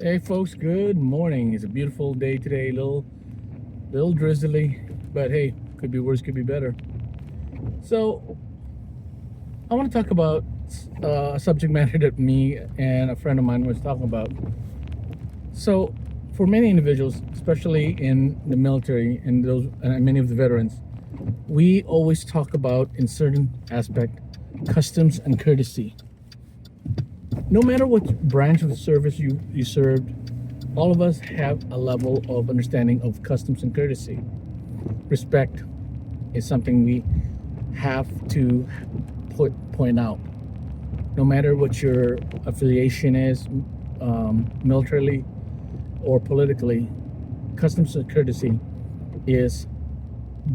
Hey folks, good morning. It's a beautiful day today, little drizzly, but hey, could be worse, could be better. So I want to talk about a subject matter that me and a friend of mine was talking about. So for many individuals, especially in the military and those and many of the veterans, we always talk about in certain aspect customs and courtesy. No matter what branch of the service you served, all of us have a level of understanding of customs and courtesy. Respect is something we have to point out. No matter what your affiliation is, militarily or politically, customs and courtesy is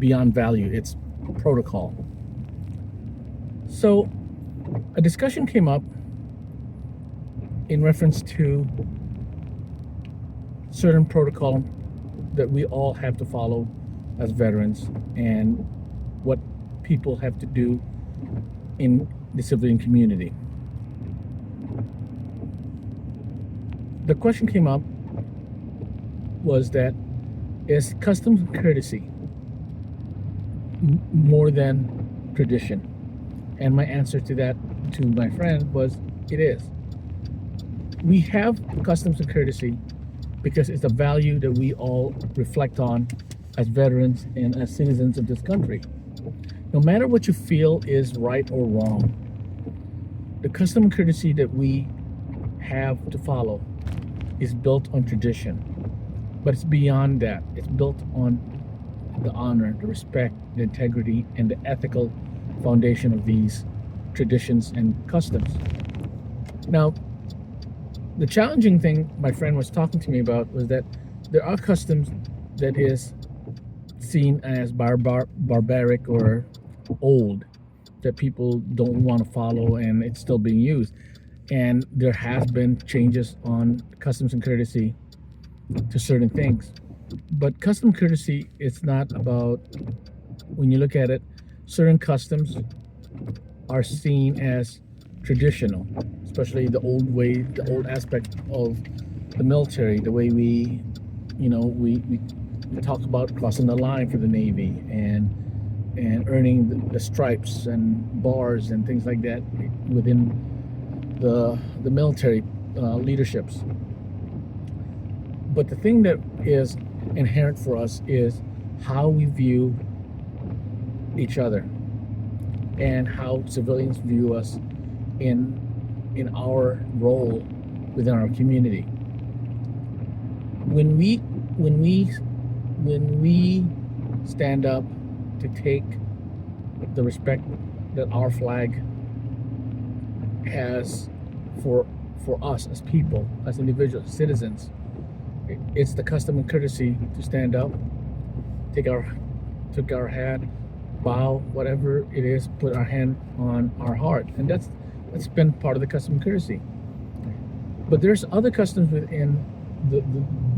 beyond value. It's protocol. So a discussion came up in reference to certain protocol that we all have to follow as veterans and what people have to do in the civilian community. The question came up was that is customs and courtesy more than tradition? And my answer to that to my friend was it is. We have customs and courtesy because it's a value that we all reflect on as veterans and as citizens of this country. No matter what you feel is right or wrong, the custom and courtesy that we have to follow is built on tradition. But it's beyond that. It's built on the honor, the respect, the integrity, and the ethical foundation of these traditions and customs. Now, the challenging thing my friend was talking to me about was that there are customs that is seen as barbaric or old that people don't want to follow, and it's still being used. And there has been changes on customs and courtesy to certain things. But custom courtesy is not about, when you look at it, certain customs are seen as traditional, especially the old way, the old aspect of the military, the way we talk about crossing the line for the Navy and earning the stripes and bars and things like that within the military leaderships. But the thing that is inherent for us is how we view each other and how civilians view us in our role within our community. When we stand up to take the respect that our flag has for us as people, as individuals, citizens, it's the custom and courtesy to stand up, take our hat, bow, whatever it is, put our hand on our heart, and that's been part of the custom and courtesy. But there's other customs within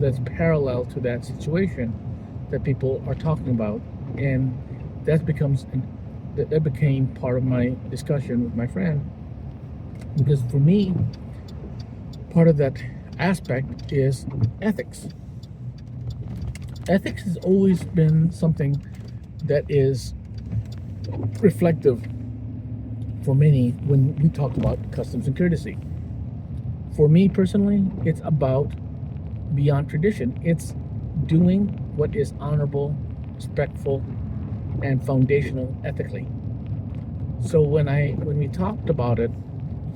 that's parallel to that situation that people are talking about, and that became part of my discussion with my friend, because for me, part of that aspect is ethics. Ethics has always been something that is reflective for many when we talk about customs and courtesy. For me personally, it's about beyond tradition. It's doing what is honorable, respectful, and foundational ethically. So when we talked about it,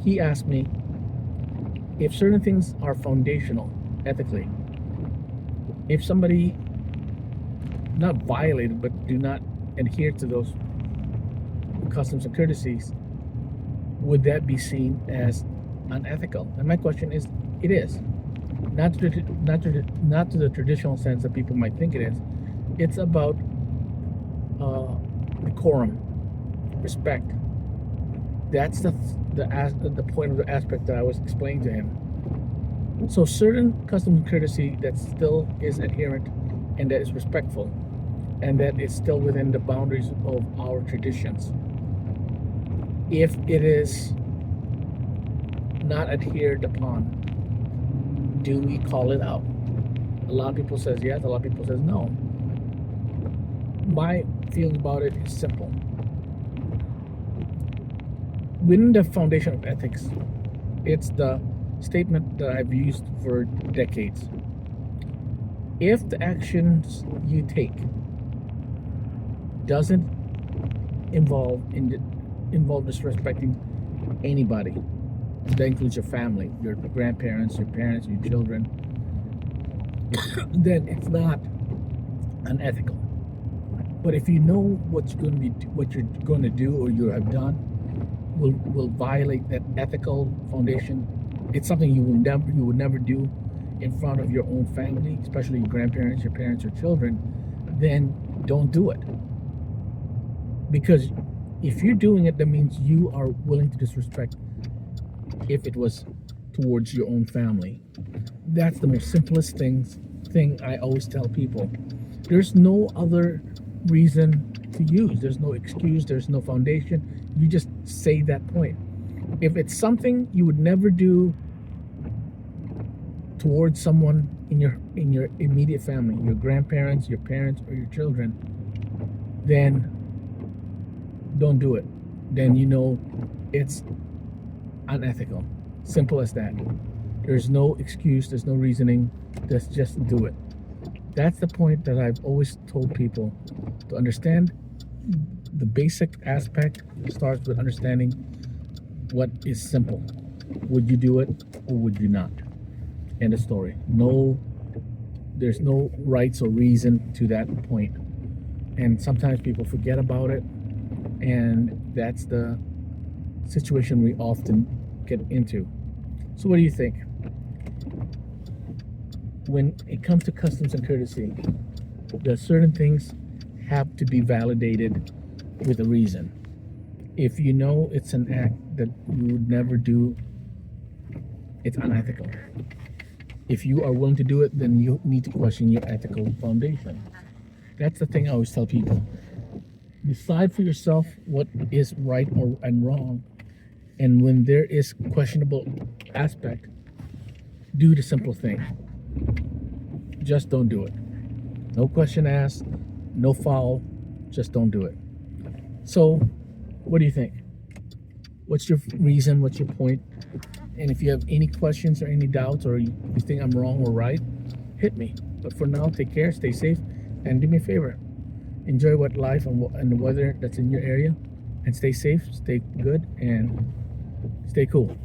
he asked me if certain things are foundational ethically. If somebody not violated but do not adhere to those customs and courtesies, would that be seen as unethical? And my question is, it is. Not to the traditional sense that people might think it is. It's about decorum, respect. That's the point of the aspect that I was explaining to him. So certain customs and courtesy that still is adherent and that is respectful and that is still within the boundaries of our traditions. If it is not adhered upon, do we call it out? A lot of people says yes, a lot of people says no. My feeling about it is simple. Within the foundation of ethics, it's the statement that I've used for decades. If the actions you take doesn't involve disrespecting anybody, that includes your family, your grandparents, your parents, your children, then it's not unethical. But if you know what you're going to do or you have done will violate that ethical foundation, it's something you would never do in front of your own family, especially your grandparents, your parents, or children, then don't do it. Because if you're doing it, that means you are willing to disrespect if it was towards your own family. That's the most simplest thing I always tell people. There's no other reason to use. There's no excuse. There's no foundation. You just say that point. If it's something you would never do towards someone in your immediate family, your grandparents, your parents, or your children, then don't do it. Then you know it's unethical. Simple as that. There's no excuse, there's no reasoning. Just do it. That's the point that I've always told people to understand. The basic aspect starts with understanding what is simple. Would you do it or would you not? End of story. There's no rights or reason to that point. And sometimes people forget about it, and that's the situation we often get into. So what do you think? When it comes to customs and courtesy, there are certain things have to be validated with a reason. If you know it's an act that you would never do, it's unethical. If you are willing to do it, then you need to question your ethical foundation. That's the thing I always tell people. Decide for yourself what is right and wrong. And when there is questionable aspect, do the simple thing. Just don't do it. No question asked, no foul, just don't do it. So, what do you think? What's your reason? What's your point? And if you have any questions or any doubts, or you think I'm wrong or right, hit me. But for now, take care, stay safe, and do me a favor. Enjoy what life and the weather that's in your area, and stay safe, stay good, and stay cool.